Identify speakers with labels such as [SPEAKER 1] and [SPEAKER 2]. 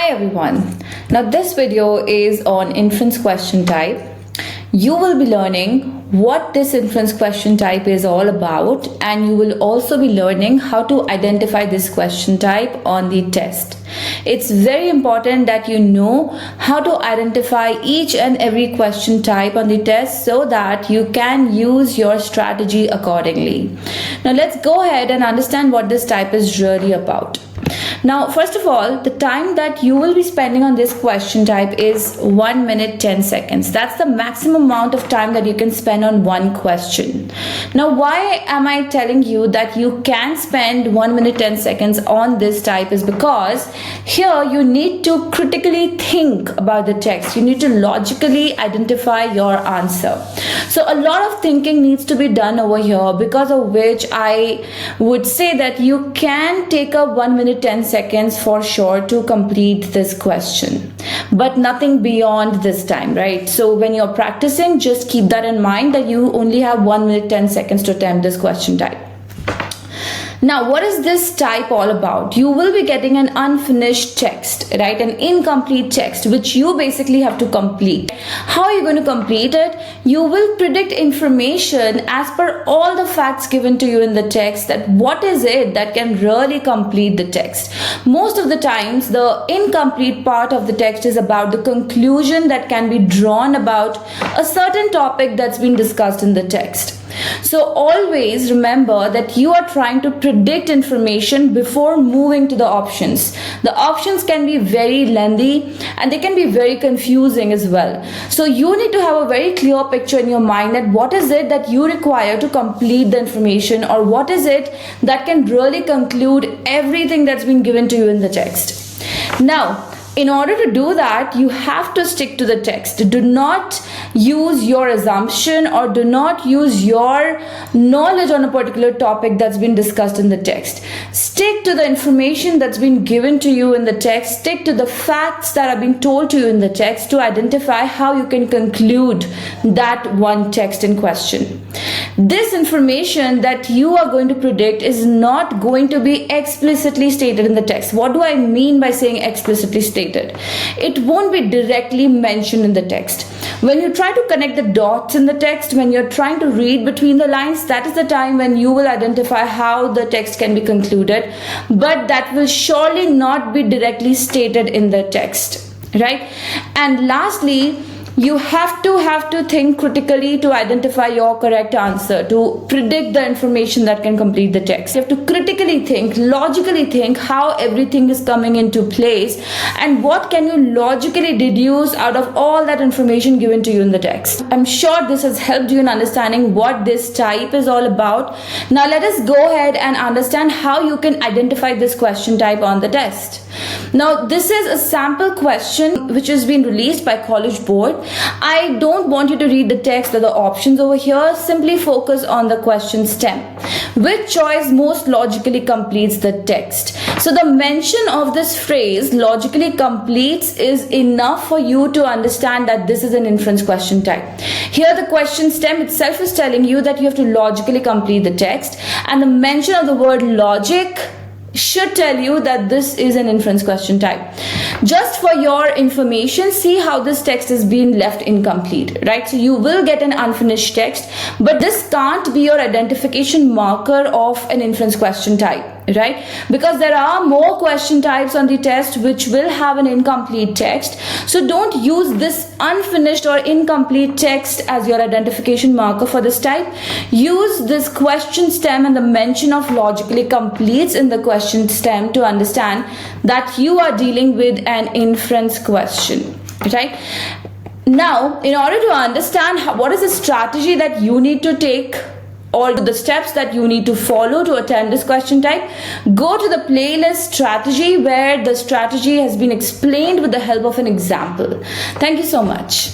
[SPEAKER 1] Hi everyone. Now this video is on inference question type. You will be learning what this inference question type is all about, and you will also be learning how to identify this question type on the test. It's very important that you know how to identify each and every question type on the test so that you can use your strategy accordingly. Now let's go ahead and understand what this type is really about. Now, first of all, the time that you will be spending on this question type is 1 minute 10 seconds. That's the maximum amount of time that you can spend on one question. Now, why am I telling you that you can spend 1 minute 10 seconds on this type is because here you need to critically think about the text. You need to logically identify your answer. So a lot of thinking needs to be done over here, because of which I would say that you can take a 1 minute 10 seconds for sure to complete this question, but nothing beyond this time, right? So when you're practicing, just keep that in mind that you only have 1 minute 10 seconds to attempt this question type. Now, what is this type all about? You will be getting an unfinished text, right? An incomplete text, which you basically have to complete. How are you going to complete it? You will predict information as per all the facts given to you in the text, that what is it that can really complete the text. Most of the times, the incomplete part of the text is about the conclusion that can be drawn about a certain topic that's been discussed in the text. So always remember that you are trying to predict information before moving to the options. The options can be very lengthy and they can be very confusing as well. So you need to have a very clear picture in your mind that what is it that you require to complete the information, or what is it that can really conclude everything that's been given to you in the text. Now, in order to do that, you have to stick to the text. Do not use your assumption or do not use your knowledge on a particular topic that's been discussed in the text. Stick to the information that's been given to you in the text. Stick to the facts that have been told to you in the text to identify how you can conclude that one text in question. This information that you are going to predict is not going to be explicitly stated in the text. What do I mean by saying explicitly stated? It won't be directly mentioned in the text. When you try to connect the dots in the text, when you're trying to read between the lines, that is the time when you will identify how the text can be concluded, but that will surely not be directly stated in the text, right? And lastly, you have to think critically to identify your correct answer, to predict the information that can complete the text. You have to critically think, logically think how everything is coming into place and what can you logically deduce out of all that information given to you in the text. I'm sure this has helped you in understanding what this type is all about. Now let us go ahead and understand how you can identify this question type on the test. Now this is a sample question which has been released by College Board. I don't want you to read the text or the options over here. Simply focus on the question stem. Which choice most logically completes the text? So the mention of this phrase logically completes is enough for you to understand that this is an inference question type. Here the question stem itself is telling you that you have to logically complete the text, and the mention of the word logic should tell you that this is an inference question type. Just for your information, see how this text is being left incomplete, right? So you will get an unfinished text, but this can't be your identification marker of an inference question type, right? Because there are more question types on the test which will have an incomplete text. So don't use this unfinished or incomplete text as your identification marker for this type. Use this question stem and the mention of logically completes in the question stem to understand that you are dealing with an inference question, right? Now, in order to understand what is the strategy that you need to take, or the steps that you need to follow to attempt this question type, go to the playlist strategy where the strategy has been explained with the help of an example. Thank you so much.